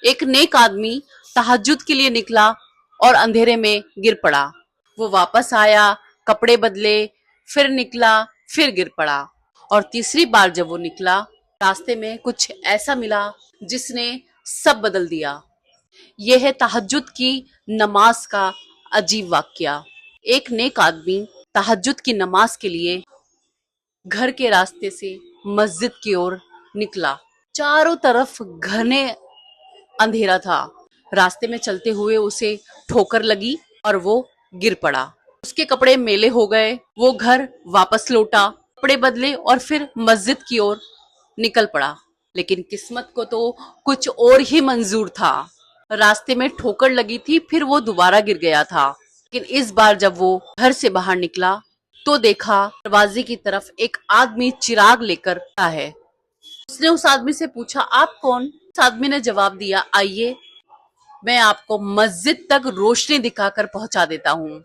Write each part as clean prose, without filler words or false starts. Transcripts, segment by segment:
ایک نیک آدمی تہجد کے لیے نکلا اور اندھیرے میں گر پڑا۔ وہ واپس آیا، کپڑے بدلے، پھر نکلا، پھر گر پڑا، اور تیسری بار جب وہ نکلا، راستے میں کچھ ایسا ملا جس نے سب بدل دیا۔ یہ ہے تہجد کی نماز کا عجیب واقعہ۔ ایک نیک آدمی تہجد کی نماز کے لیے گھر کے راستے سے مسجد کی اور نکلا۔ چاروں طرف گھنے اندھیرا تھا۔ راستے میں چلتے ہوئے اسے ٹھوکر لگی اور وہ گر پڑا۔ اس کے کپڑے میلے ہو گئے۔ وہ گھر واپس لوٹا، کپڑے بدلے اور پھر مسجد کی اور نکل پڑا۔ لیکن قسمت کو تو کچھ اور ہی منظور تھا۔ راستے میں ٹھوکر لگی تھی، پھر وہ دوبارہ گر گیا تھا۔ لیکن اس بار جب وہ گھر سے باہر نکلا تو دیکھا دروازے کی طرف ایک آدمی چراغ لے کر آیا ہے۔ اس نے اس آدمی سے پوچھا، آپ کون؟ اس آدمی نے جواب دیا، آئیے میں آپ کو مسجد تک روشنی دکھا کر پہنچا دیتا ہوں۔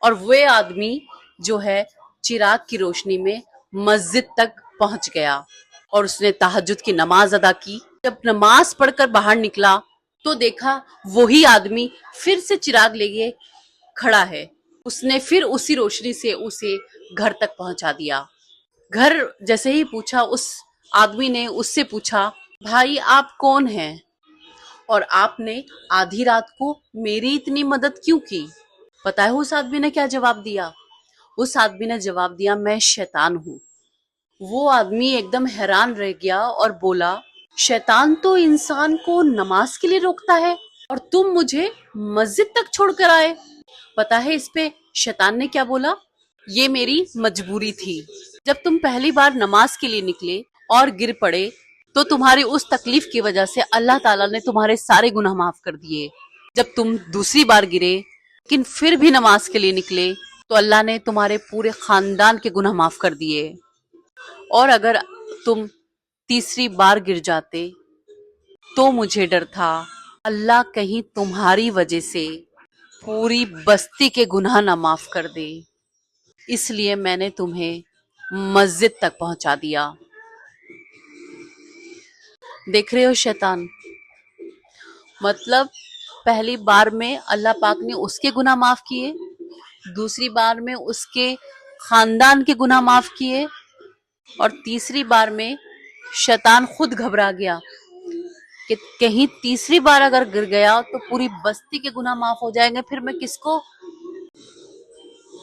اور وہ آدمی جو ہے چراغ کی روشنی میں مسجد تک پہنچ گیا اور اس نے تہجد کی نماز ادا کی۔ جب نماز پڑھ کر باہر نکلا تو دیکھا وہی آدمی پھر سے چراغ لیے کھڑا ہے۔ اس نے پھر اسی روشنی سے اسے گھر تک پہنچا دیا۔ گھر جیسے ہی پہنچا، اس آدمی نے اس سے پوچھا، بھائی آپ کون ہیں اور آپ نے آدھی رات کو میری اتنی مدد کیوں کی؟ پتہ ہے اس آدمی نے کیا جواب دیا؟ اس آدمی نے جواب دیا، میں شیطان ہوں۔ وہ آدمی ایک دم حیران رہ گیا اور بولا، شیطان تو انسان کو نماز کے لیے روکتا ہے اور تم مجھے مسجد تک چھوڑ کر آئے۔ پتہ ہے اس پہ شیطان نے کیا بولا؟ یہ میری مجبوری تھی۔ جب تم پہلی بار نماز کے لیے نکلے اور گر پڑے تو تمہاری اس تکلیف کی وجہ سے اللہ تعالیٰ نے تمہارے سارے گناہ معاف کر دیے۔ جب تم دوسری بار گرے لیکن پھر بھی نماز کے لیے نکلے تو اللہ نے تمہارے پورے خاندان کے گناہ معاف کر دیے۔ اور اگر تم تیسری بار گر جاتے تو مجھے ڈر تھا اللہ کہیں تمہاری وجہ سے پوری بستی کے گناہ نہ معاف کر دے، اس لیے میں نے تمہیں مسجد تک پہنچا دیا۔ دیکھ رہے ہو شیطان، مطلب پہلی بار میں اللہ پاک نے اس کے گناہ معاف کیے، دوسری بار میں اس کے خاندان کے گناہ معاف کیے، اور تیسری بار میں شیطان خود گھبرا گیا کہ کہیں تیسری بار اگر گر گیا تو پوری بستی کے گناہ معاف ہو جائیں گے، پھر میں کس کو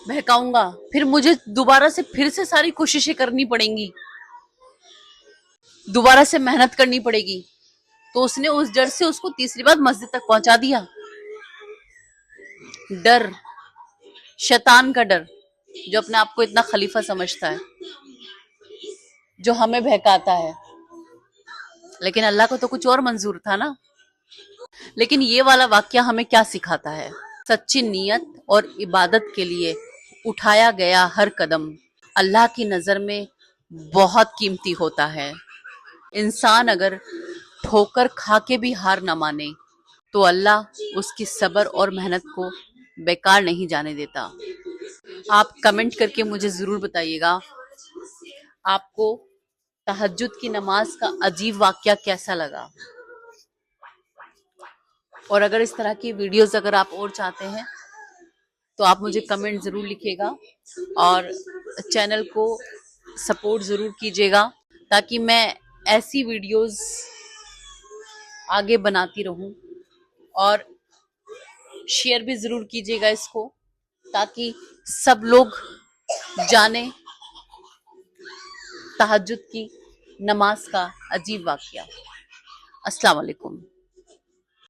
بہکاؤں گا، پھر مجھے دوبارہ سے پھر سے ساری کوششیں کرنی پڑیں گی، دوبارہ سے محنت کرنی پڑے گی۔ تو اس نے اس ڈر سے اس کو تیسری بار مسجد تک پہنچا دیا۔ ڈر، شیطان کا ڈر، جو اپنے آپ کو اتنا خلیفہ سمجھتا ہے، جو ہمیں بہکاتا ہے، لیکن اللہ کو تو کچھ اور منظور تھا نا۔ لیکن یہ والا واقعہ ہمیں کیا سکھاتا ہے؟ سچی نیت اور عبادت کے لیے اٹھایا گیا ہر قدم اللہ کی نظر میں بہت قیمتی ہوتا ہے۔ انسان اگر ٹھوکر کھا کے بھی ہار نہ مانے تو اللہ اس کی صبر اور محنت کو بیکار نہیں جانے دیتا۔ آپ کمنٹ کر کے مجھے ضرور بتائیے گا آپ کو تہجد کی نماز کا عجیب واقعہ کیسا لگا، اور اگر اس طرح کی ویڈیوز اگر آپ اور چاہتے ہیں تو آپ مجھے کمنٹ ضرور لکھیے گا اور چینل کو سپورٹ ضرور کیجیے گا تاکہ میں ایسی ویڈیوز آگے بناتی رہوں، اور شیئر بھی ضرور کیجیے گا اس کو تاکہ سب لوگ جانیں تہجد کی نماز کا عجیب واقعہ۔ السلام علیکم۔